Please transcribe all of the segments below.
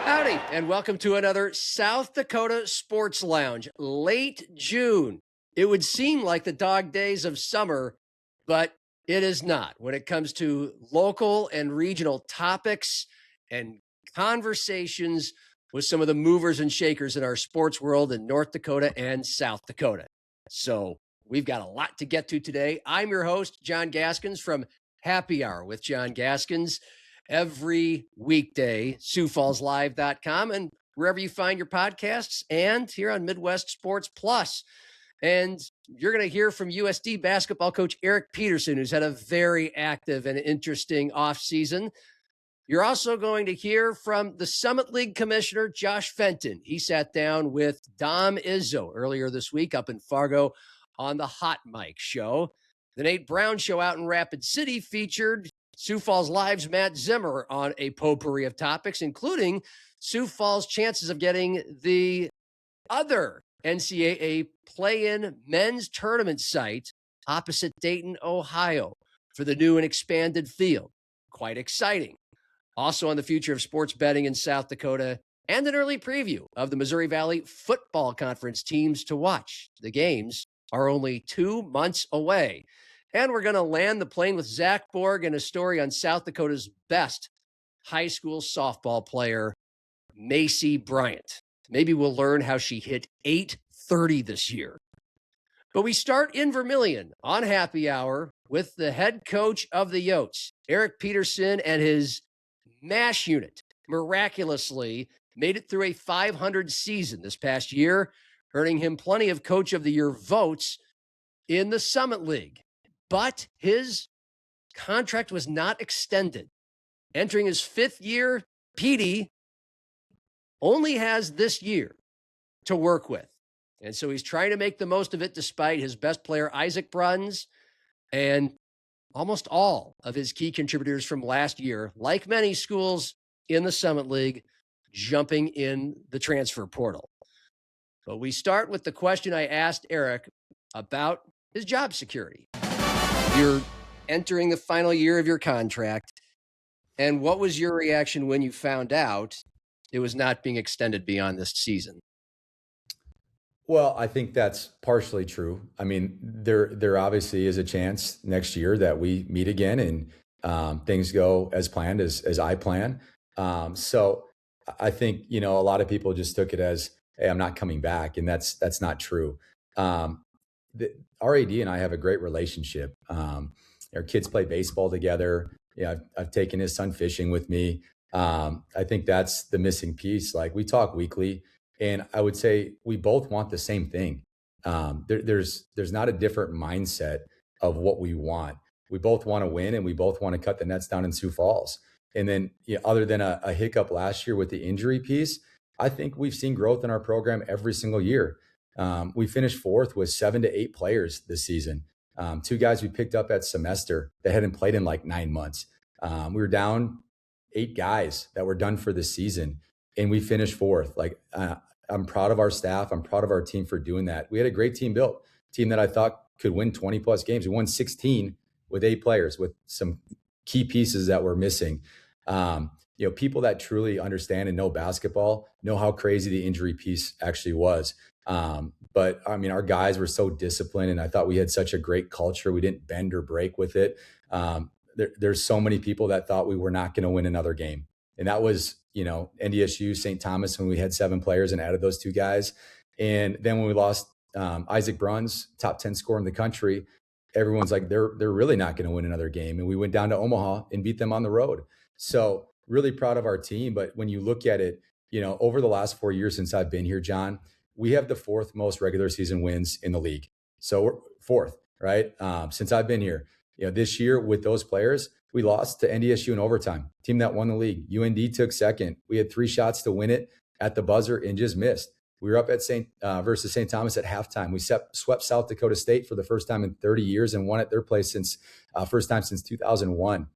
Howdy, and welcome to another South Dakota Sports Lounge. Late June. It would seem like the dog days of summer, but it is not when it comes to local and regional topics and conversations with some of the movers and shakers in our sports world in North Dakota and South Dakota. So we've got a lot to get to today. I'm your host, John Gaskins from Happy Hour with John Gaskins. Every weekday, SiouxFallsLive.com and wherever you find your podcasts and here on Midwest Sports Plus. And you're going to hear from USD basketball coach Eric Peterson, who's had a very active and interesting offseason. You're also going to hear from the Summit League Commissioner Josh Fenton. He sat down with Dom Izzo earlier this week up in Fargo on the Hot Mic show. The Nate Brown show out in Rapid City featured Sioux Falls Live's Matt Zimmer on a potpourri of topics, including Sioux Falls' chances of getting the other NCAA play-in men's tournament site opposite Dayton, Ohio, for the new and expanded field. Quite exciting. Also on the future of sports betting in South Dakota and an early preview of the Missouri Valley Football Conference teams to watch. The games are only 2 months away. And we're going to land the plane with Zach Borg and a story on South Dakota's best high school softball player, Macy Bryant. Maybe we'll learn how she hit .830 this year. But we start in Vermilion on Happy Hour with the head coach of the Yotes, Eric Peterson, and his MASH unit miraculously made it through a 500 season this past year, earning him plenty of Coach of the Year votes in the Summit League. But his contract was not extended. Entering his 5th year, PD only has this year to work with. And so he's trying to make the most of it despite his best player, Isaac Bruns, and almost all of his key contributors from last year, like many schools in the Summit League, jumping in the transfer portal. But we start with the question I asked Eric about his job security. You're entering the final year of your contract. And what was your reaction when you found out it was not being extended beyond this season? Well, I think that's partially true. I mean, there obviously is a chance next year that we meet again and things go as planned, as I plan. So I think, a lot of people just took it as, hey, I'm not coming back. And that's not true. Our AD and I have a great relationship. Our kids play baseball together. I've taken his son fishing with me. I think that's the missing piece. Like, we talk weekly, and I would say we both want the same thing. There's not a different mindset of what we want. We both want to win, and we both want to cut the nets down in Sioux Falls. And then, other than a hiccup last year with the injury piece, I think we've seen growth in our program every single year. We finished 4th with 7 to 8 players this season. 2 guys we picked up at semester that hadn't played in like 9 months. We were down 8 guys that were done for the season, and we finished 4th. Like, I'm proud of our staff. I'm proud of our team for doing that. We had a great team built, team that I thought could win 20 plus games. We won 16 with 8 players with some key pieces that were missing. People that truly understand and know basketball know how crazy the injury piece actually was. But I mean, our guys were so disciplined, and I thought we had such a great culture. We didn't bend or break with it. There's so many people that thought we were not going to win another game. And that was, NDSU, St. Thomas, when we had 7 players and added those 2 guys. And then when we lost Isaac Bruns, top 10 scorer in the country, everyone's like, they're really not going to win another game. And we went down to Omaha and beat them on the road. So really proud of our team. But when you look at it, over the last 4 years since I've been here, John, we have the 4th most regular season wins in the league. So we're 4th, right? Since I've been here. This year with those players, we lost to NDSU in overtime, team that won the league. UND took 2nd. We had 3 shots to win it at the buzzer and just missed. We were up at versus St. Thomas at halftime. We swept South Dakota State for the first time in 30 years and won at their place since first time since 2001.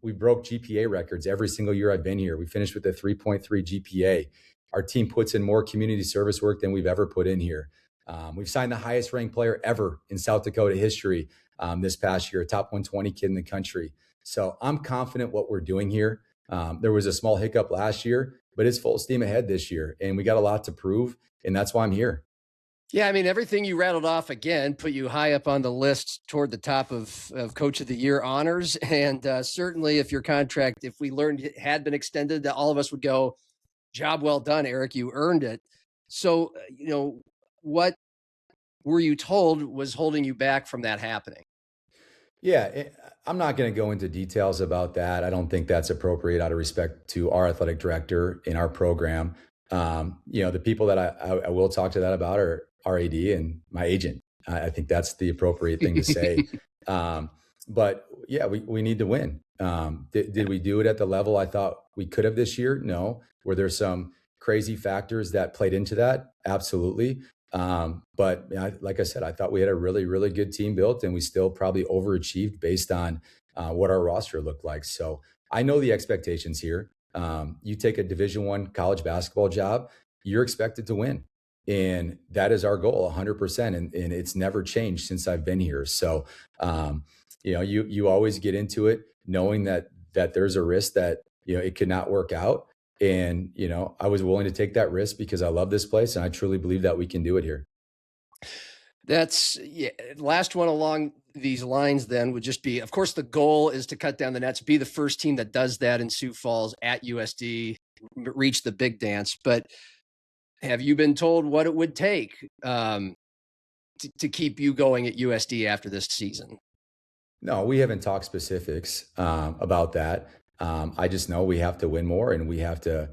We broke GPA records every single year I've been here. We finished with a 3.3 GPA. Our team puts in more community service work than we've ever put in here. We've signed the highest ranked player ever in South Dakota history this past year, a top 120 kid in the country. So I'm confident what we're doing here. There was a small hiccup last year, but it's full steam ahead this year, and we got a lot to prove, and that's why I'm here. Yeah, I mean, everything you rattled off again put you high up on the list toward the top of Coach of the Year honors. And certainly if your contract, if we learned it had been extended, all of us would go, job well done, Eric, you earned it. So, what were you told was holding you back from that happening? Yeah, I'm not going to go into details about that. I don't think that's appropriate out of respect to our athletic director in our program. The people that I will talk to that about are our AD and my agent. I think that's the appropriate thing to say. But yeah, we need to win. Did we do it at the level I thought we could have this year? No. Were there some crazy factors that played into that? Absolutely. But like I said, I thought we had a really, really good team built, and we still probably overachieved based on what our roster looked like. So I know the expectations here. You take a Division I college basketball job, you're expected to win. And that is our goal 100%. And it's never changed since I've been here. So, you always get into it knowing that there's a risk that, it could not work out. And, I was willing to take that risk because I love this place and I truly believe that we can do it here. That's last one along these lines then would just be, of course, the goal is to cut down the nets, be the first team that does that in Sioux Falls at USD, reach the big dance. But have you been told what it would take to keep you going at USD after this season? No, we haven't talked specifics about that. I just know we have to win more, and we have to,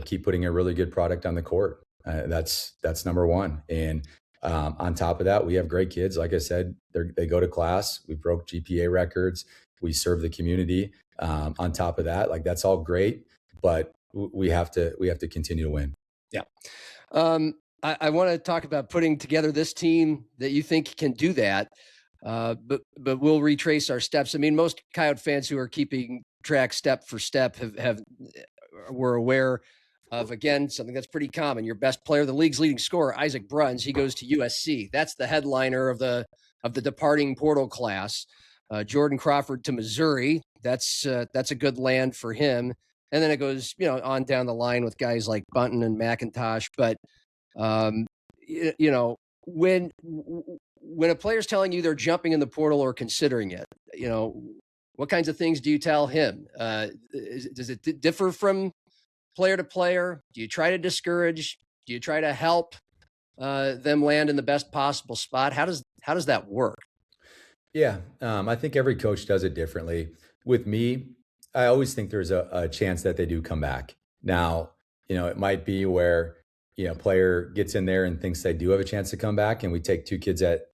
keep putting a really good product on the court. That's number one. And on top of that, we have great kids. Like I said, they go to class. We broke GPA records. We serve the community. On top of that, like that's all great, but we have to continue to win. Yeah. I want to talk about putting together this team that you think can do that. But we'll retrace our steps. I mean, most Coyote fans who are keeping track step for step were aware of, again, something that's pretty common. Your best player, the league's leading scorer, Isaac Bruns, he goes to USC. That's the headliner of the departing portal class. Jordan Crawford to Missouri. That's a good land for him. And then it goes, on down the line with guys like Bunton and McIntosh. But when a player's telling you they're jumping in the portal or considering it, what kinds of things do you tell him? Does it differ from player to player? Do you try to discourage? Do you try to help them land in the best possible spot? How does that work? Yeah, I think every coach does it differently. With me, I always think there's a chance that they do come back. Now, it might be where, player gets in there and thinks they do have a chance to come back, and we take two kids at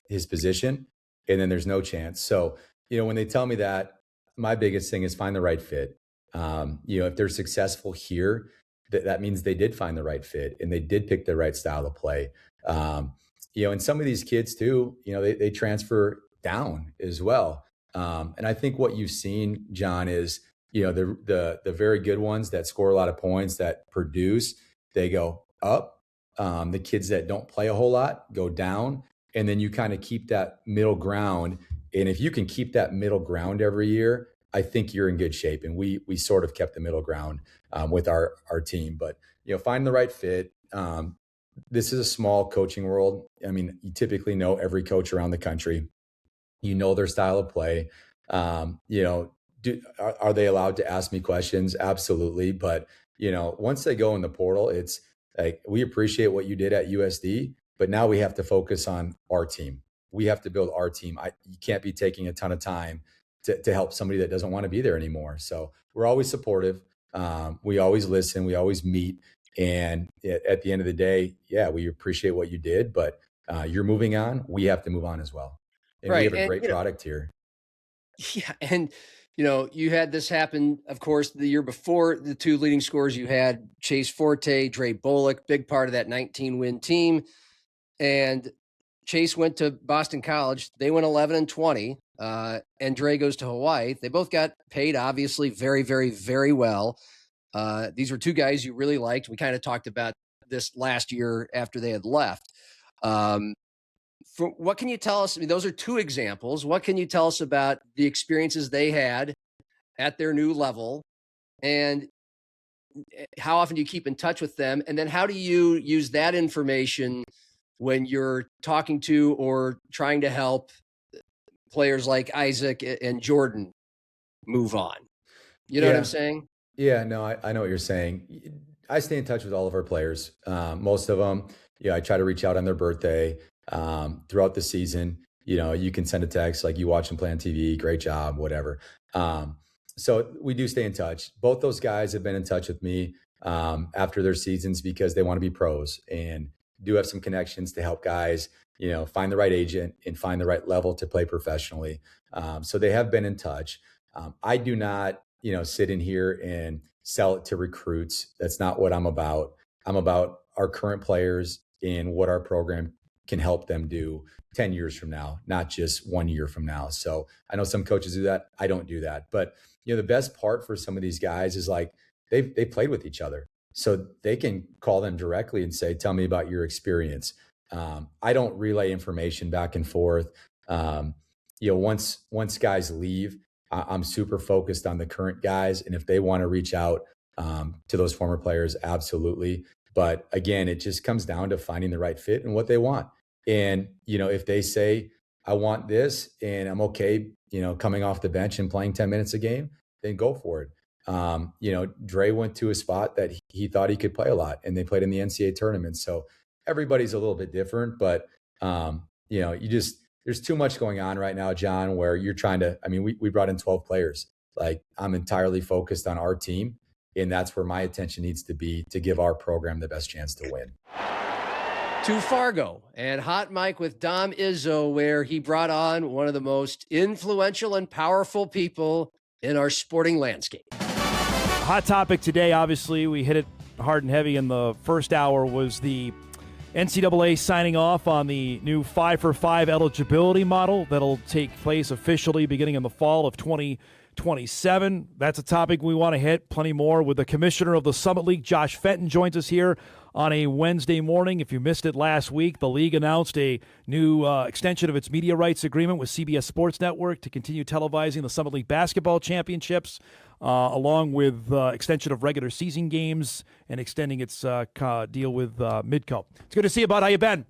his position, and then there's no chance. So, when they tell me that, my biggest thing is find the right fit. If they're successful here, that means they did find the right fit and they did pick the right style of play. And some of these kids too, they transfer down as well. And I think what you've seen, John, is, the very good ones that score a lot of points, that produce, they go up. The kids that don't play a whole lot go down. And then you kind of keep that middle ground. And if you can keep that middle ground every year, I think you're in good shape. And we sort of kept the middle ground with our team. But, find the right fit. This is a small coaching world. I mean, you typically know every coach around the country. You know their style of play. Are they allowed to ask me questions? Absolutely. But, once they go in the portal, it's like, we appreciate what you did at USD, but now we have to focus on our team. We have to build our team. You can't be taking a ton of time to help somebody that doesn't want to be there anymore. So we're always supportive. We always listen. We always meet. And at the end of the day, yeah, we appreciate what you did, but you're moving on. We have to move on as well. And right. We have a great product here. Yeah. And, you had this happen, of course, the year before. The two leading scorers you had, Chase Forte, Dre Bullock, big part of that 19-win team. And Chase went to Boston College. They went 11-20. And Dre goes to Hawaii. They both got paid, obviously, very, very, very well. These were two guys you really liked. We kind of talked about this last year after they had left. What can you tell us? I mean, those are two examples. What can you tell us about the experiences they had at their new level And how often do you keep in touch with them? And then how do you use that information when you're talking to or trying to help players like Isaac and Jordan move on? You know what I'm saying? Yeah, no, I know what you're saying. I stay in touch with all of our players. Most of them, I try to reach out on their birthday throughout the season. You can send a text like, you watch them play on TV, great job, whatever. So we do stay in touch. Both those guys have been in touch with me after their seasons because they want to be pros and do have some connections to help guys, find the right agent and find the right level to play professionally. So they have been in touch. I do not, sit in here and sell it to recruits. That's not what I'm about. I'm about our current players and what our program can help them do 10 years from now, not just 1 year from now. So I know some coaches do that. I don't do that. But, the best part for some of these guys is like they played with each other. So they can call them directly and say, tell me about your experience. I don't relay information back and forth. Once guys leave, I'm super focused on the current guys. And if they want to reach out to those former players, absolutely. But again, it just comes down to finding the right fit and what they want. And, if they say, I want this and I'm okay, coming off the bench and playing 10 minutes a game, then go for it. Dre went to a spot that he thought he could play a lot and they played in the NCAA tournament. So everybody's a little bit different, but, there's too much going on right now, John, where you're trying to, we brought in 12 players. Like I'm entirely focused on our team. And that's where my attention needs to be to give our program the best chance to win. To Fargo and Hot Mike with Dom Izzo, where he brought on one of the most influential and powerful people in our sporting landscape. Hot topic today, obviously, we hit it hard and heavy in the first hour, was the NCAA signing off on the new 5-for-5 eligibility model that'll take place officially beginning in the fall of 2027. That's a topic we want to hit. Plenty more with the commissioner of the Summit League, Josh Fenton, joins us here on a Wednesday morning. If you missed it last week, the league announced a new extension of its media rights agreement with CBS Sports Network to continue televising the Summit League basketball championships, along with extension of regular season games and extending its deal with Midco. It's good to see you, bud. How you been?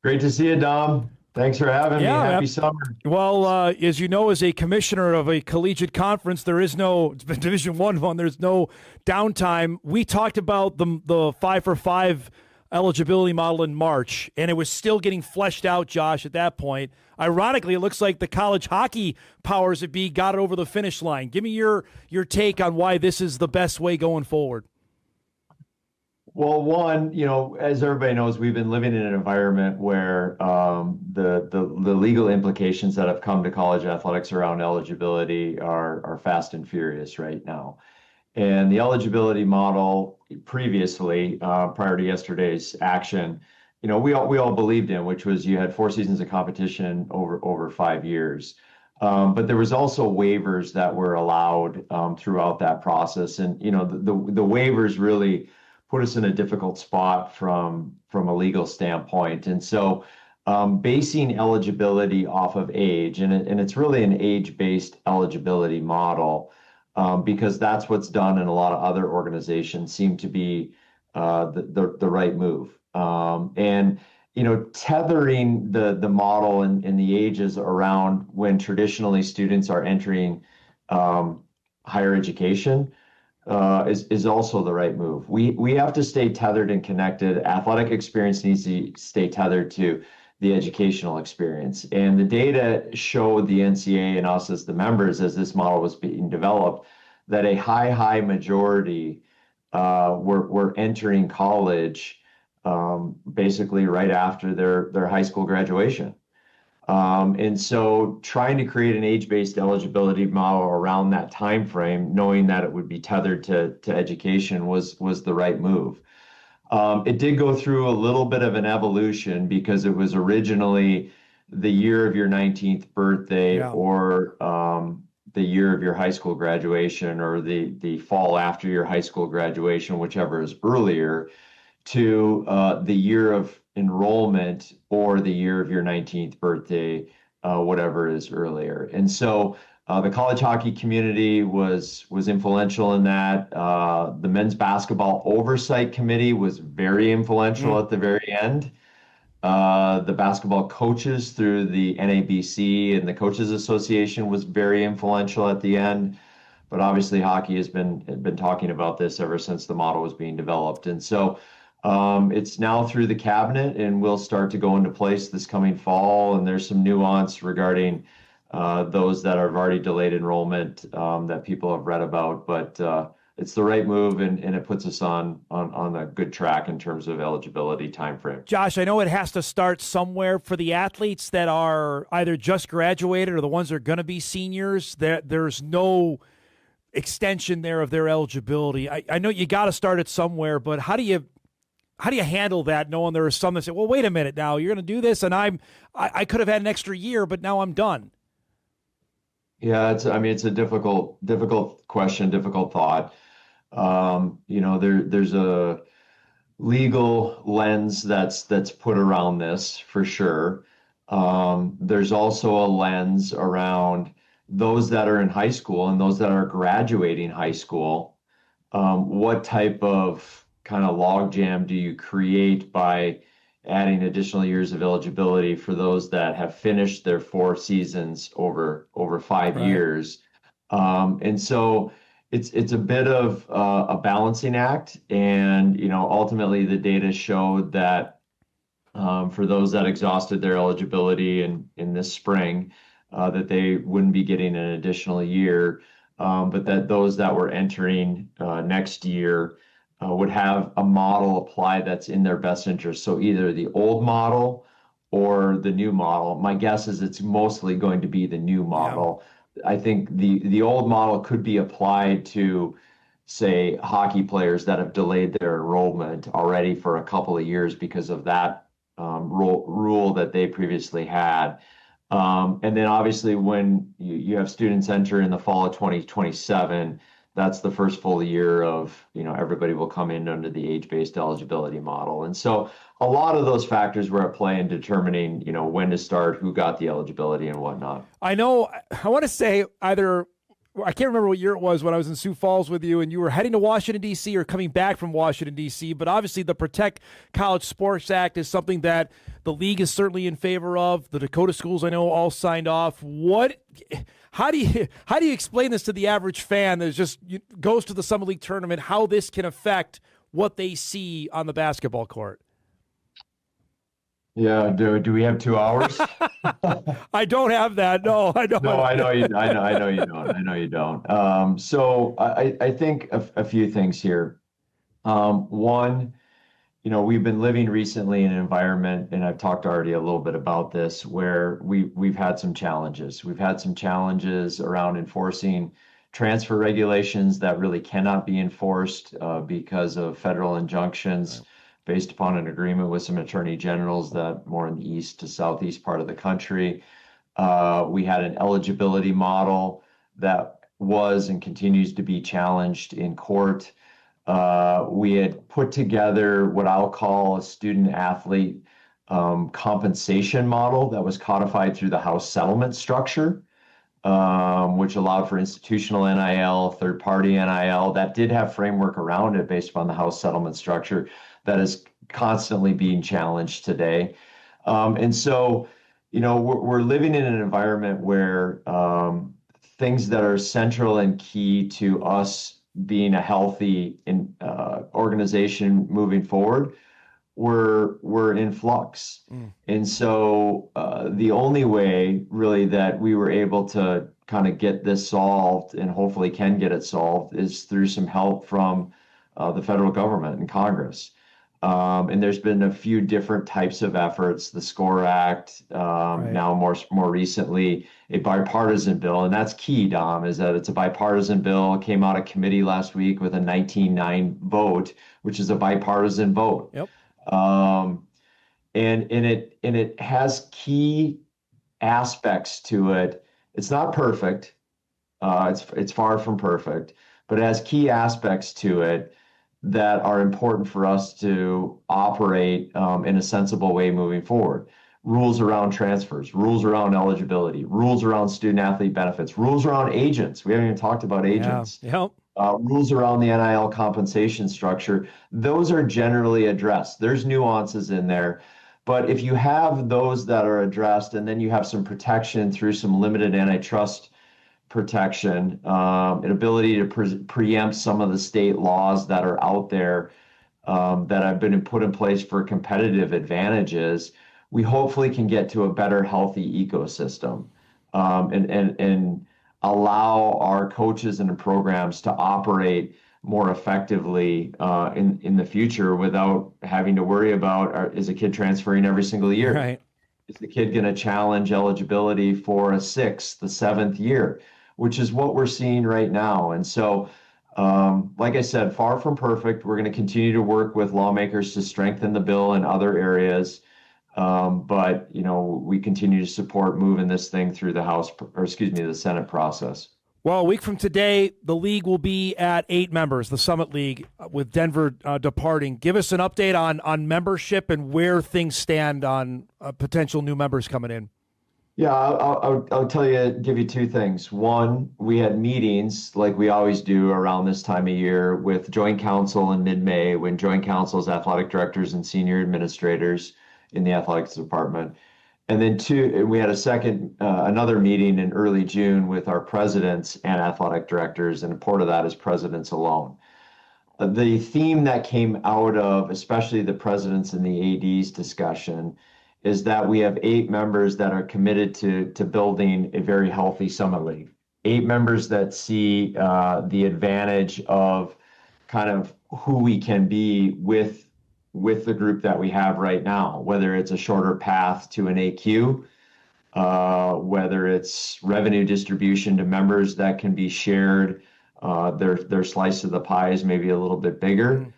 Great to see you, Dom. Thanks for having me. Happy summer. Well, as you know, as a commissioner of a collegiate conference, there is no Division I one. There's no downtime. We talked about the 5-for-5 eligibility model in March, and it was still getting fleshed out, Josh, at that point. Ironically, it looks like the college hockey powers that be got it over the finish line. Give me your take on why this is the best way going forward. Well, one, as everybody knows, we've been living in an environment where the legal implications that have come to college athletics around eligibility are fast and furious right now. And the eligibility model previously, prior to yesterday's action, we all believed in, which was you had 4 seasons of competition over 5 years. But there was also waivers that were allowed throughout that process. And, the waivers really put us in a difficult spot from a legal standpoint. And so basing eligibility off of age, and it's really an age-based eligibility model, because that's what's done in a lot of other organizations, seem to be the right move. And tethering the model and the ages around when traditionally students are entering higher education is also the right move. We have to stay tethered and connected. Athletic experience needs to stay tethered to the educational experience. And the data showed the NCAA and us as the members, as this model was being developed, that a high majority were entering college basically right after their high school graduation. And so trying to create an age-based eligibility model around that time frame, knowing that it would be tethered to education, was the right move. It did go through a little bit of an evolution because it was originally the year of your 19th birthday, or the year of your high school graduation, or the fall after your high school graduation, whichever is earlier, to the year of enrollment or the year of your 19th birthday, whatever is earlier. And so The college hockey community was influential in that. The men's basketball oversight committee was very influential at the very end. The basketball coaches through the NABC and the Coaches Association was very influential at the end. But obviously, hockey has been talking about this ever since the model was being developed. And so it's now through the cabinet and will start to go into place this coming fall. And there's some nuance regarding those that have already delayed enrollment that people have read about. But it's the right move, and it puts us on a good track in terms of eligibility timeframe. Josh, I know it has to start somewhere for the athletes that are either just graduated or the ones that are going to be seniors. There's no extension there of their eligibility. I know you got to start it somewhere, but how do you handle that, knowing there are some that say, well, wait a minute now, you're going to do this, and I could have had an extra year, but now I'm done. Yeah, it's a difficult question, difficult thought. There's a legal lens that's put around this for sure. There's also a lens around those that are in high school and those that are graduating high school. What type of kind of logjam do you create by adding additional years of eligibility for those that have finished their 4 seasons over 5 years? And so it's a bit of a balancing act. And, ultimately the data showed that for those that exhausted their eligibility in this spring, that they wouldn't be getting an additional year, but that those that were entering next year would have a model apply that's in their best interest. So either the old model or the new model. My guess is it's mostly going to be the new model. Yeah. I think the old model could be applied to, say, hockey players that have delayed their enrollment already for a couple of years because of that rule that they previously had. And then obviously when you have students enter in the fall of 2027, that's the first full year of, everybody will come in under the age-based eligibility model. And so a lot of those factors were at play in determining, when to start, who got the eligibility and whatnot. I know, I want to say I can't remember what year it was when I was in Sioux Falls with you and you were heading to Washington, D.C. or coming back from Washington, D.C., but obviously the Protect College Sports Act is something that the league is certainly in favor of. The Dakota schools, I know, all signed off. How do you explain this to the average fan that just goes to the Summer League tournament, how this can affect what they see on the basketball court? Yeah. Do we have 2 hours? I don't have that. No, I don't. No, I know you don't. So I think a few things here. One, we've been living recently in an environment, and I've talked already a little bit about this, where we've had some challenges. We've had some challenges around enforcing transfer regulations that really cannot be enforced because of federal injunctions. Right. Based upon an agreement with some attorney generals that more in the east to southeast part of the country. We had an eligibility model that was and continues to be challenged in court. We had put together what I'll call a student athlete compensation model that was codified through the House settlement structure, which allowed for institutional NIL, third-party NIL, that did have framework around it based upon the House settlement structure that is constantly being challenged today. And so, we're living in an environment where things that are central and key to us being a healthy organization moving forward were in flux. And so the only way really that we were able to kind of get this solved and hopefully can get it solved is through some help from the federal government and Congress. And there's been a few different types of efforts, the SCORE Act, right. Now more recently, a bipartisan bill. And that's key, Dom, is that it's a bipartisan bill, came out of committee last week with a 19-9 vote, which is a bipartisan vote. Yep. And it has key aspects to it. It's not perfect. It's far from perfect, but it has key aspects to it that are important for us to operate in a sensible way moving forward. rules around transfers, rules around eligibility, rules around student athlete benefits, rules around agents. We haven't even talked about agents. Yeah. Yep. Rules around the NIL compensation structure. Those are generally addressed. There's nuances in there. But if you have those that are addressed, and then you have some protection through some limited antitrust protection, an ability to preempt some of the state laws that are out there that have been put in place for competitive advantages, we hopefully can get to a better, healthy ecosystem and allow our coaches and programs to operate more effectively in the future without having to worry about, is a kid transferring every single year? Right. Is the kid going to challenge eligibility for a sixth, the seventh year, which is what we're seeing right now. And so, like I said, far from perfect. We're going to continue to work with lawmakers to strengthen the bill in other areas. But, we continue to support moving this thing through the Senate process. Well, a week from today, the league will be at 8 members, the Summit League, with Denver departing. Give us an update on membership and where things stand on potential new members coming in. Yeah, I'll give you two things. One, we had meetings like we always do around this time of year with Joint Council in mid-May, when Joint Council's athletic directors and senior administrators in the athletics department. And then we had another meeting in early June with our presidents and athletic directors, and a part of that is presidents alone. The theme that came out of, especially the presidents and the ADs discussion, is that we have 8 members that are committed to building a very healthy Summit League. 8 members that see the advantage of kind of who we can be with the group that we have right now, whether it's a shorter path to an AQ, whether it's revenue distribution to members that can be shared, their slice of the pie is maybe a little bit bigger,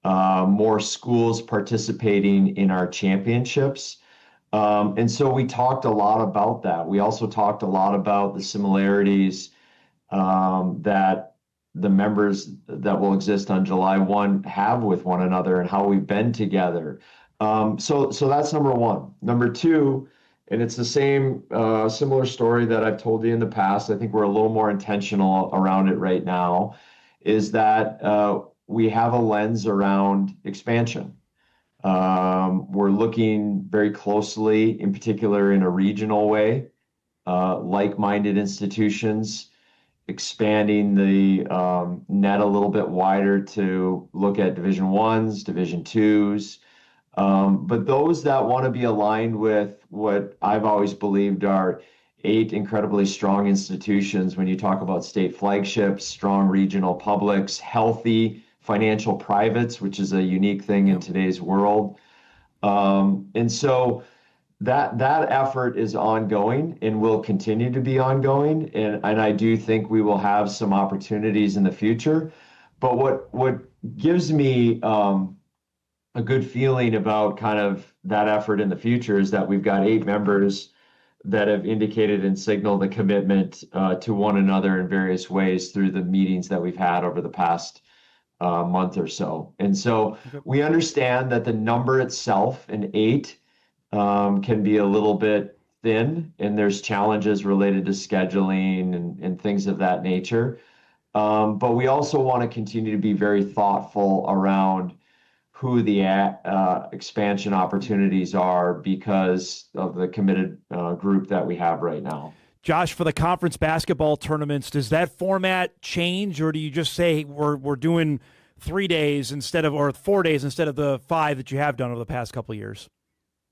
more schools participating in our championships. And so we talked a lot about that. We also talked a lot about the similarities that the members that will exist on July 1 have with one another and how we've been together. So that's number one. Number two, and it's the same similar story that I've told you in the past. I think we're a little more intentional around it right now, is that we have a lens around expansion. We're looking very closely, in particular in a regional way, like-minded institutions, expanding the net a little bit wider to look at Division I's, Division II's, but those that want to be aligned with what I've always believed are 8 incredibly strong institutions. When you talk about state flagships, strong regional publics, healthy financial privates, which is a unique thing in today's world. And so that effort is ongoing and will continue to be ongoing. And I do think we will have some opportunities in the future. But what gives me a good feeling about kind of that effort in the future is that we've got 8 members that have indicated and signaled a commitment to one another in various ways through the meetings that we've had over the past month or so. And so we understand that the number itself, an 8, can be a little bit thin, and there's challenges related to scheduling and things of that nature. But we also want to continue to be very thoughtful around who the expansion opportunities are because of the committed group that we have right now. Josh, for the conference basketball tournaments, does that format change, or do you just say we're doing 3 days or 4 days instead of the 5 that you have done over the past couple of years?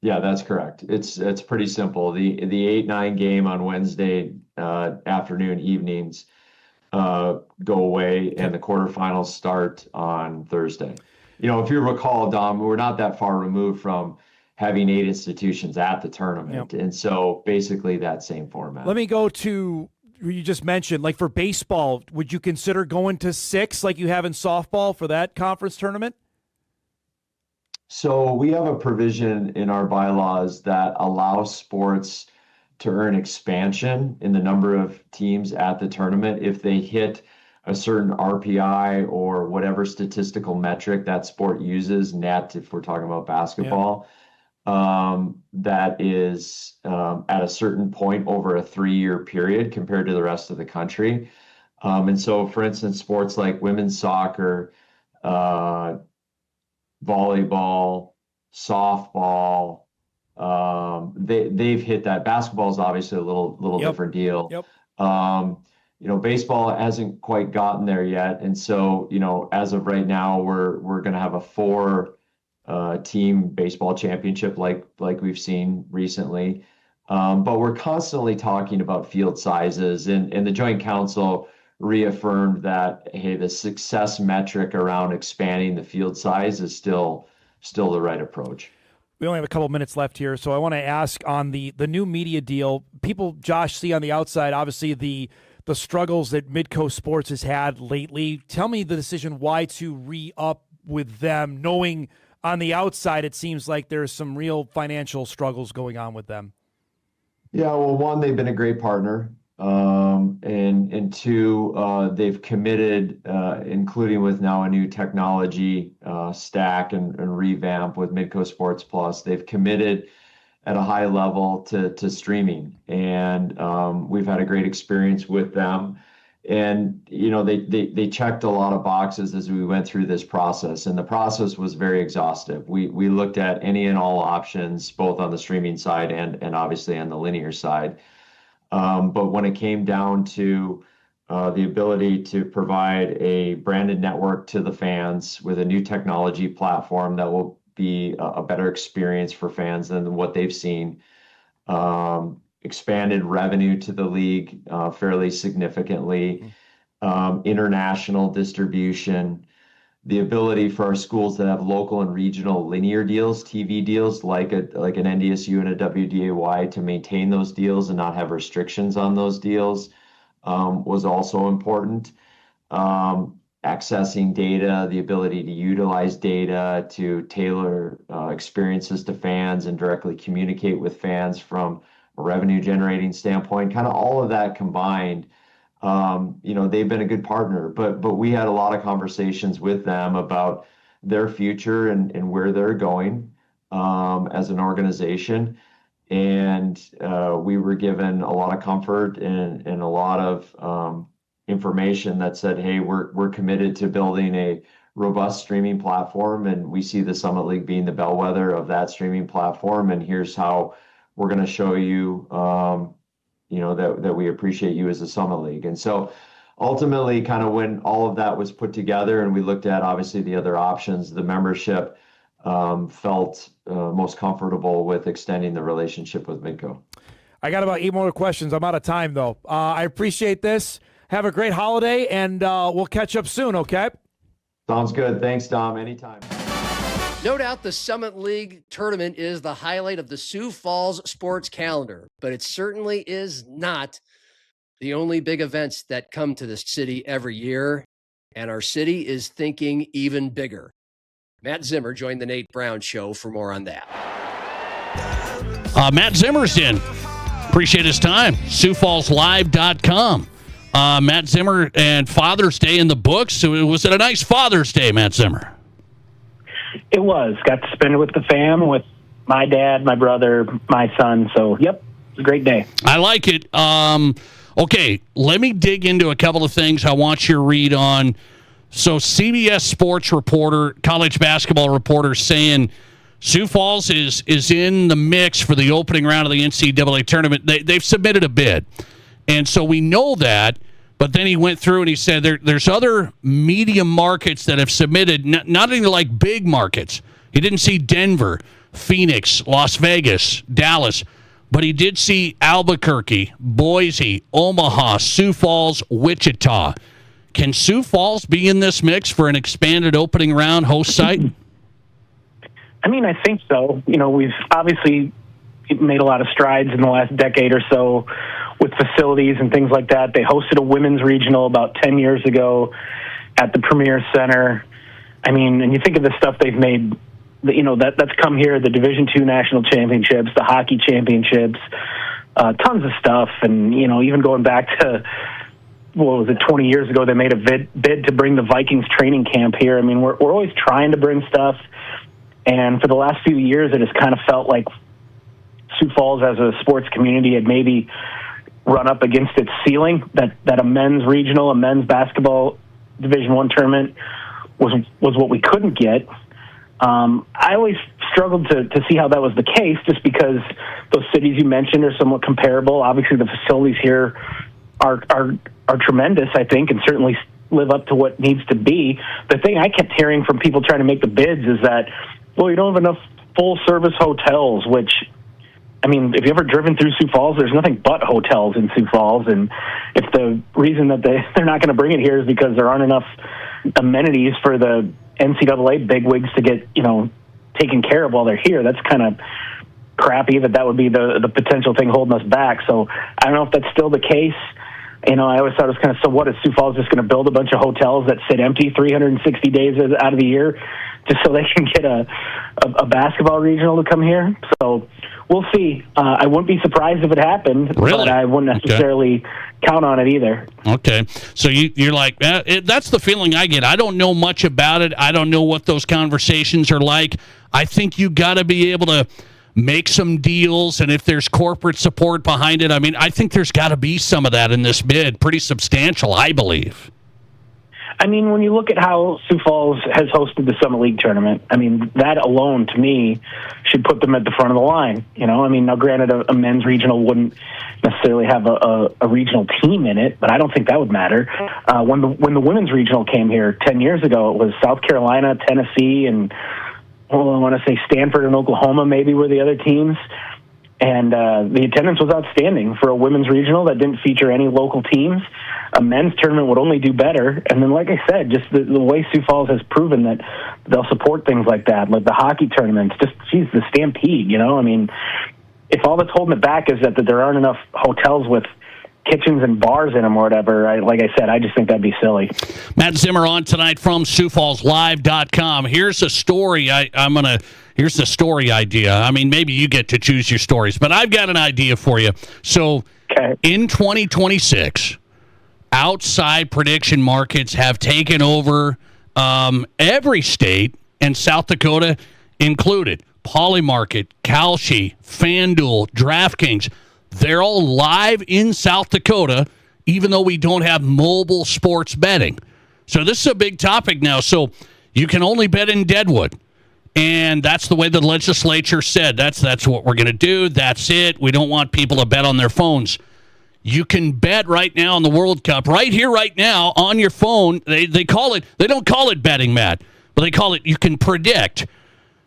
Yeah, that's correct. It's pretty simple. The 8-9 game on Wednesday afternoon, evenings go away, and the quarterfinals start on Thursday. If you recall, Dom, we're not that far removed from having 8 institutions at the tournament. Yep. And so basically that same format. Let me go to, you just mentioned, like for baseball, would you consider going to 6 like you have in softball for that conference tournament? So we have a provision in our bylaws that allows sports to earn expansion in the number of teams at the tournament if they hit a certain RPI or whatever statistical metric that sport uses, net if we're talking about basketball. that is at a certain point over a 3-year period compared to the rest of the country. And so, for instance, sports like women's soccer, volleyball, softball, they've hit that. Basketball is obviously a little different deal. Yep. Baseball hasn't quite gotten there yet, and so as of right now, we're going to have a 4 team baseball championship like we've seen recently. But we're constantly talking about field sizes, and the Joint Council reaffirmed that, hey, the success metric around expanding the field size is still the right approach. We only have a couple minutes left here, so I want to ask on the new media deal. People, Josh, see on the outside, obviously, the struggles that Midco Sports has had lately. Tell me the decision why to re-up with them, knowing on the outside it seems like there's some real financial struggles going on with them. Yeah, well, one, they've been a great partner. And two, they've committed, including with now a new technology stack and revamp with Midco Sports Plus, they've committed at a high level to streaming. And we've had a great experience with them. And, they checked a lot of boxes as we went through this process. And the process was very exhaustive. We looked at any and all options, both on the streaming side and obviously on the linear side. But when it came down to the ability to provide a branded network to the fans with a new technology platform that will be a better experience for fans than what they've seen, expanded revenue to the league fairly significantly, international distribution, the ability for our schools that have local and regional linear deals, TV deals like an NDSU and a WDAY to maintain those deals and not have restrictions on those deals was also important. Accessing data, the ability to utilize data to tailor experiences to fans and directly communicate with fans from a revenue generating standpoint, kind of all of that combined. They've been a good partner, but we had a lot of conversations with them about their future and where they're going as an organization. And we were given a lot of comfort and a lot of information that said, hey, we're committed to building a robust streaming platform, and we see the Summit League being the bellwether of that streaming platform. And here's how we're going to show you, that we appreciate you as a Summit League. And so ultimately, kind of when all of that was put together and we looked at obviously the other options, the membership felt most comfortable with extending the relationship with Midco. I got about 8 more questions. I'm out of time, though. I appreciate this. Have a great holiday, and we'll catch up soon, okay? Sounds good. Thanks, Dom. Anytime. No doubt the Summit League tournament is the highlight of the Sioux Falls sports calendar, but it certainly is not the only big events that come to this city every year, and our city is thinking even bigger. Matt Zimmer joined the Nate Brown Show for more on that. Matt Zimmer's in. Appreciate his time. SiouxFallsLive.com. Matt Zimmer and Father's Day in the books. So was it a nice Father's Day, Matt Zimmer? It was. Got to spend it with the fam, with my dad, my brother, my son. So, yep, it was a great day. I like it. Okay, let me dig into a couple of things I want your read on. So CBS Sports reporter, college basketball reporter, saying Sioux Falls is in the mix for the opening round of the NCAA tournament. They've submitted a bid. And so we know that. But then he went through and he said there's other medium markets that have submitted, not even like big markets. He didn't see Denver, Phoenix, Las Vegas, Dallas, but he did see Albuquerque, Boise, Omaha, Sioux Falls, Wichita. Can Sioux Falls be in this mix for an expanded opening round host site? I mean, I think so. We've obviously made a lot of strides in the last decade or so with facilities and things like that. They hosted a women's regional about 10 years ago at the Premier Center. I mean, and you think of the stuff they've made, that's come here, the Division II national championships, the hockey championships, tons of stuff. And, even going back to, 20 years ago, they made a bid to bring the Vikings training camp here. I mean, we're always trying to bring stuff. And for the last few years, it has kind of felt like Sioux Falls as a sports community had maybe run up against its ceiling, that a men's regional, a men's basketball Division I tournament was what we couldn't get. I always struggled to see how that was the case, just because those cities you mentioned are somewhat comparable. Obviously, the facilities here are tremendous, I think, and certainly live up to what needs to be. The thing I kept hearing from people trying to make the bids is that, well, you don't have enough full-service hotels, which, I mean, if you've ever driven through Sioux Falls, there's nothing but hotels in Sioux Falls. And if the reason that they're not going to bring it here is because there aren't enough amenities for the NCAA bigwigs to get, taken care of while they're here, that's kind of crappy that would be the potential thing holding us back. So I don't know if that's still the case. I always thought it was kind of, so what, is Sioux Falls just going to build a bunch of hotels that sit empty 360 days out of the year just so they can get a basketball regional to come here? So we'll see. I wouldn't be surprised if it happened, really? But I wouldn't necessarily count on it either. Okay. So you're like, that's the feeling I get. I don't know much about it. I don't know what those conversations are like. I think you got to be able to make some deals, and if there's corporate support behind it, I mean, I think there's got to be some of that in this bid, pretty substantial, I believe. I mean, when you look at how Sioux Falls has hosted the Summit League tournament, I mean, that alone, to me, should put them at the front of the line. I mean, now granted, a men's regional wouldn't necessarily have a regional team in it, but I don't think that would matter. When the women's regional came here 10 years ago, it was South Carolina, Tennessee, and I want to say Stanford and Oklahoma maybe were the other teams. And the attendance was outstanding for a women's regional that didn't feature any local teams. A men's tournament would only do better. And then, like I said, just the way Sioux Falls has proven that they'll support things like that, like the hockey tournaments, the Stampede, I mean, if all that's holding it back is that there aren't enough hotels with kitchens and bars in them or whatever, like I said, I just think that'd be silly. Matt Zimmer on tonight from SiouxFallsLive.com. Here's a story. Here's the story idea. I mean, maybe you get to choose your stories, but I've got an idea for you. So in 2026, outside prediction markets have taken over every state, and South Dakota included. Polymarket, Kalshi, FanDuel, DraftKings. They're all live in South Dakota, even though we don't have mobile sports betting. So this is a big topic now. So you can only bet in Deadwood. And that's the way the legislature said. That's what we're going to do. That's it. We don't want people to bet on their phones. You can bet right now on the World Cup, right here, right now, on your phone. They call it, they don't call it betting, Matt, but they call it, you can predict.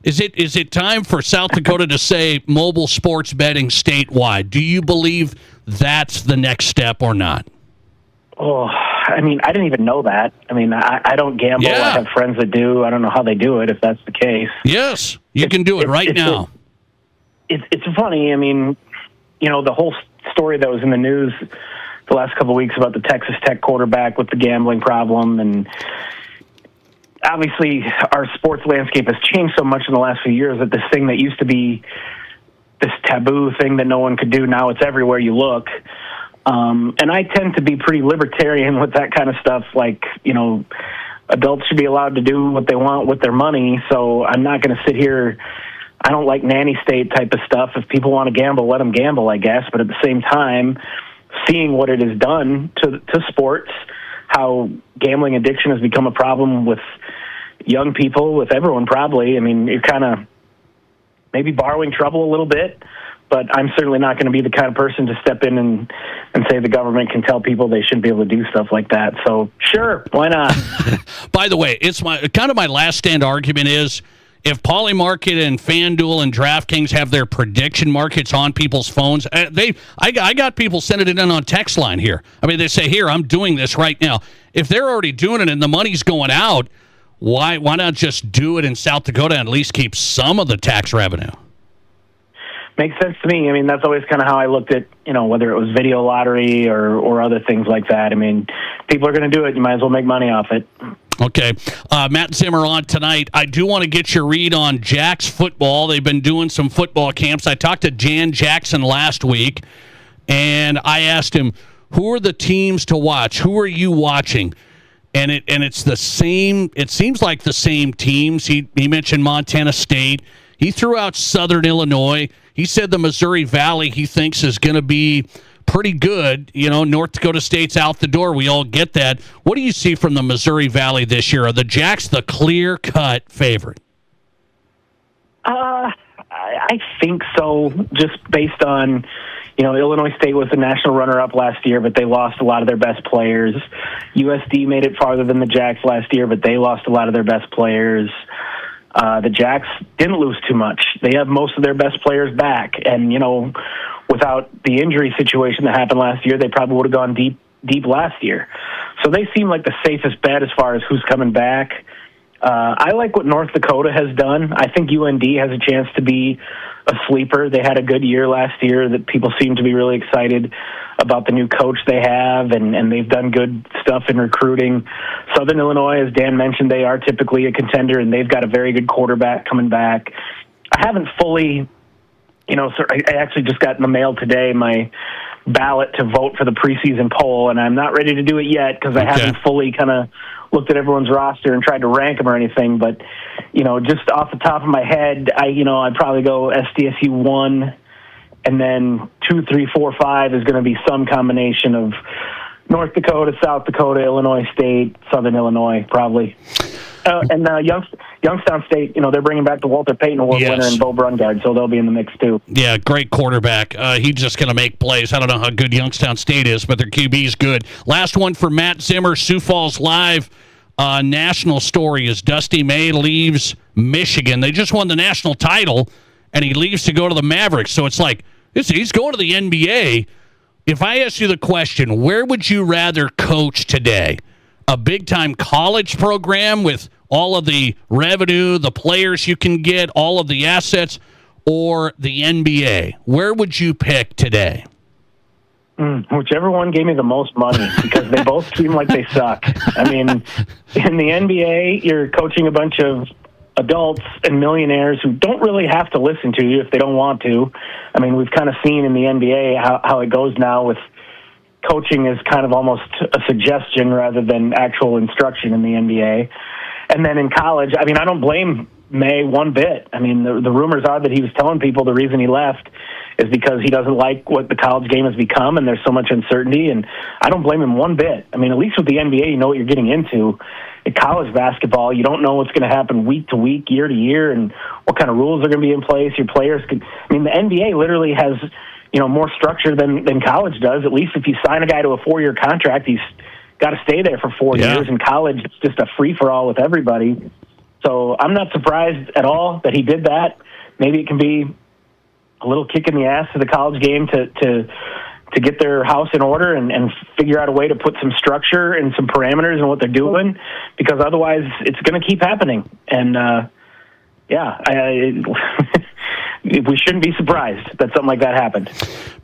Is it time for South Dakota to say mobile sports betting statewide? Do you believe that's the next step or not? Oh, I mean, I didn't even know that. I mean, I don't gamble. Yeah. I have friends that do. I don't know how they do it, if that's the case. Yes, you can do it right now. It's funny. I mean, the whole story that was in the news the last couple of weeks about the Texas Tech quarterback with the gambling problem, and obviously our sports landscape has changed so much in the last few years that this thing that used to be this taboo thing that no one could do, now it's everywhere you look. And I tend to be pretty libertarian with that kind of stuff. Like, adults should be allowed to do what they want with their money. So I'm not going to sit here. I don't like nanny state type of stuff. If people want to gamble, let them gamble, I guess. But at the same time, seeing what it has done to sports, how gambling addiction has become a problem with young people, with everyone probably. I mean, you're kind of maybe borrowing trouble a little bit. But I'm certainly not going to be the kind of person to step in and say the government can tell people they shouldn't be able to do stuff like that. So, sure, why not? By the way, it's my last stand argument is if Polymarket and FanDuel and DraftKings have their prediction markets on people's phones, I got people sending it in on text line here. I mean, they say, here, I'm doing this right now. If they're already doing it and the money's going out, why not just do it in South Dakota and at least keep some of the tax revenue? Makes sense to me. I mean, that's always kind of how I looked at, whether it was video lottery or other things like that. I mean, people are going to do it. You might as well make money off it. Okay. Matt Zimmer on tonight. I do want to get your read on Jack's football. They've been doing some football camps. I talked to Jan Jackson last week, and I asked him, who are the teams to watch? Who are you watching? and it's the same. It seems like the same teams. He mentioned Montana State. He threw out Southern Illinois. He said the Missouri Valley he thinks is going to be pretty good. North Dakota State's out the door. We all get that. What do you see from the Missouri Valley this year? Are the Jacks the clear-cut favorite? I think so, just based on, Illinois State was the national runner-up last year, but they lost a lot of their best players. USD made it farther than the Jacks last year, but they lost a lot of their best players. The Jacks didn't lose too much. They have most of their best players back, and, without the injury situation that happened last year, they probably would have gone deep last year. So they seem like the safest bet as far as who's coming back. I like what North Dakota has done. I think UND has a chance to be a sleeper. They had a good year last year that people seem to be really excited about the new coach they have, and they've done good stuff in recruiting. Southern Illinois, as Dan mentioned, they are typically a contender, and they've got a very good quarterback coming back. I haven't fully, I actually just got in the mail today my ballot to vote for the preseason poll, and I'm not ready to do it yet because I haven't fully kind of looked at everyone's roster and tried to rank them or anything. But, just off the top of my head, I'd probably go SDSU 1, and then 2, 3, 4, 5 is going to be some combination of North Dakota, South Dakota, Illinois State, Southern Illinois, probably. And Youngstown State, they're bringing back the Walter Payton Award winner and Bo Brungard, so they'll be in the mix too. Yeah, great quarterback. He's just going to make plays. I don't know how good Youngstown State is, but their QB is good. Last one for Matt Zimmer, Sioux Falls Live. National story is Dusty May leaves Michigan. They just won the national title, and he leaves to go to the Mavericks. So it's like, he's going to the NBA. If I ask you the question, where would you rather coach today? A big-time college program with all of the revenue, the players you can get, all of the assets, or the NBA? Where would you pick today? Whichever one gave me the most money, because they both seem like they suck. I mean, in the NBA, you're coaching a bunch of adults and millionaires who don't really have to listen to you if they don't want to. I mean, we've kind of seen in the NBA how it goes now with coaching is kind of almost a suggestion rather than actual instruction in the NBA. And then in college, I mean, I don't blame May one bit. I mean, the rumors are that he was telling people the reason he left is because he doesn't like what the college game has become and there's so much uncertainty, and I don't blame him one bit. I mean, at least with the NBA, you know what you're getting into. In college basketball, you don't know what's going to happen week to week, year to year, and what kind of rules are going to be in place. Your players could, I mean, the NBA literally has, more structure than college does. At least if you sign a guy to a 4-year contract, he's got to stay there for 4 years. In college, it's just a free-for-all with everybody. So I'm not surprised at all that he did that. Maybe it can be a little kick in the ass to the college game to get their house in order and figure out a way to put some structure and some parameters in what they're doing, because otherwise it's going to keep happening. And, we shouldn't be surprised that something like that happened.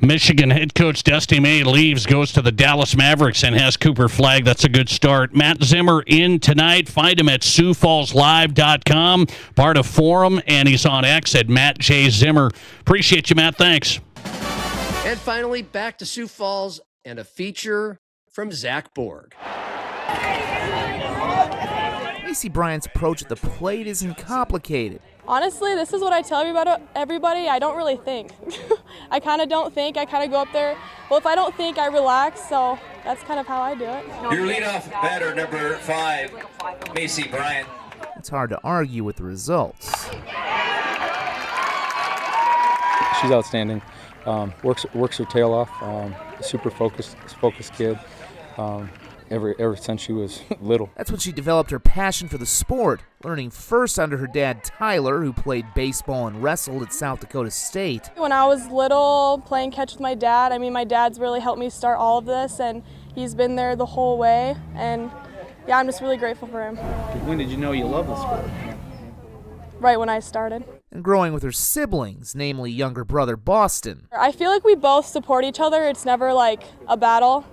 Michigan head coach Dusty May leaves, goes to the Dallas Mavericks, and has Cooper Flagg. That's a good start. Matt Zimmer in tonight. Find him at SiouxFallsLive.com, part of Forum, and he's on X at Matt J. Zimmer. Appreciate you, Matt. Thanks. And finally, back to Sioux Falls and a feature from Zach Borg. Macy Bryant's approach at the plate isn't complicated. Honestly, this is what I tell everybody. I don't really think. I kind of don't think. I kind of go up there. Well, if I don't think, I relax. So that's kind of how I do it. Your leadoff batter, number 5, Macy Bryant. It's hard to argue with the results. She's outstanding. Works her tail off. Super focused kid. Ever since she was little. That's when she developed her passion for the sport, learning first under her dad Tyler, who played baseball and wrestled at South Dakota State. When I was little, playing catch with my dad, my dad's really helped me start all of this, and he's been there the whole way, and yeah, I'm just really grateful for him. When did you know you love the sport? Right when I started. And growing with her siblings, namely younger brother Boston. I feel like we both support each other. It's never like a battle.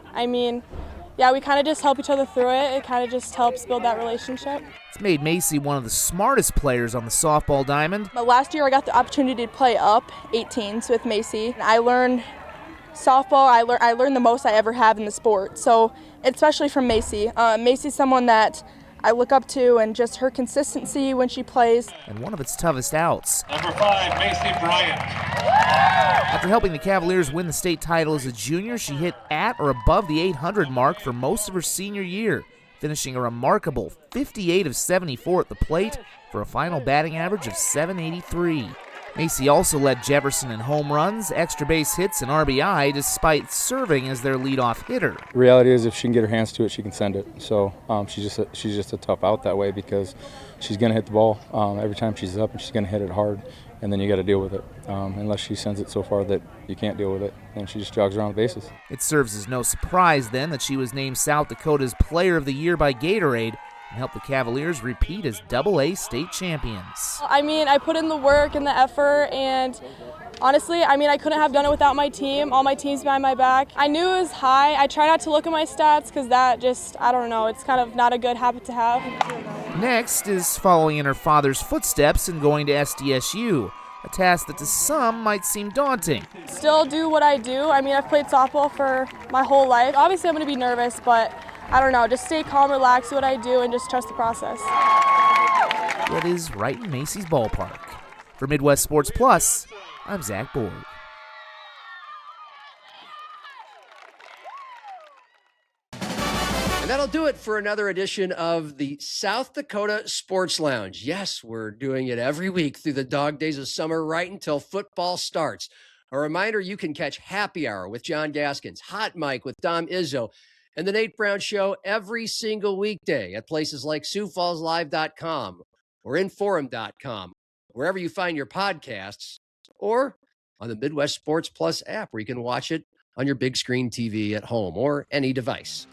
Yeah, we kind of just help each other through it. It kind of just helps build that relationship. It's made Macy one of the smartest players on the softball diamond. But last year I got the opportunity to play up 18s with Macy. I learned softball. I learned the most I ever have in the sport. So especially from Macy. Macy's someone that I look up to, and just her consistency when she plays. And one of its toughest outs. Number 5, Macy Bryant. After helping the Cavaliers win the state title as a junior, she hit at or above the 800 mark for most of her senior year, finishing a remarkable 58 of 74 at the plate for a final batting average of .783. Macy also led Jefferson in home runs, extra base hits, and RBI, despite serving as their leadoff hitter. The reality is, if she can get her hands to it, she can send it. So she's just a tough out that way, because she's going to hit the ball every time she's up, and she's going to hit it hard, and then you got to deal with it. Unless she sends it so far that you can't deal with it, then she just jogs around the bases. It serves as no surprise, then, that she was named South Dakota's Player of the Year by Gatorade, and help the Cavaliers repeat as AA state champions. I mean, I put in the work and the effort, and honestly, I mean, I couldn't have done it without my team. All my team's behind my back. I knew it was high. I try not to look at my stats, because that just, I don't know, it's kind of not a good habit to have. Next is following in her father's footsteps and going to SDSU, a task that to some might seem daunting. Still do what I do. I mean, I've played softball for my whole life. Obviously, I'm going to be nervous, but I don't know, just stay calm, relax, do what I do, and just trust the process. It is right in Macy's ballpark. For Midwest Sports Plus, I'm Zach Borg. And that'll do it for another edition of the South Dakota Sports Lounge. Yes, we're doing it every week through the dog days of summer, right until football starts. A reminder, you can catch Happy Hour with John Gaskins, Hot Mic with Dom Izzo, and the Nate Brown Show every single weekday at places like SiouxFallsLive.com or Inforum.com, wherever you find your podcasts, or on the Midwest Sports Plus app, where you can watch it on your big screen TV at home or any device.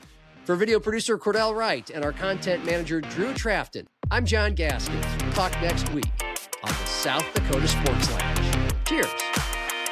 For video producer Cordell Wright and our content manager Drew Trafton, I'm John Gaskins. We'll talk next week on the South Dakota Sports Lounge. Cheers.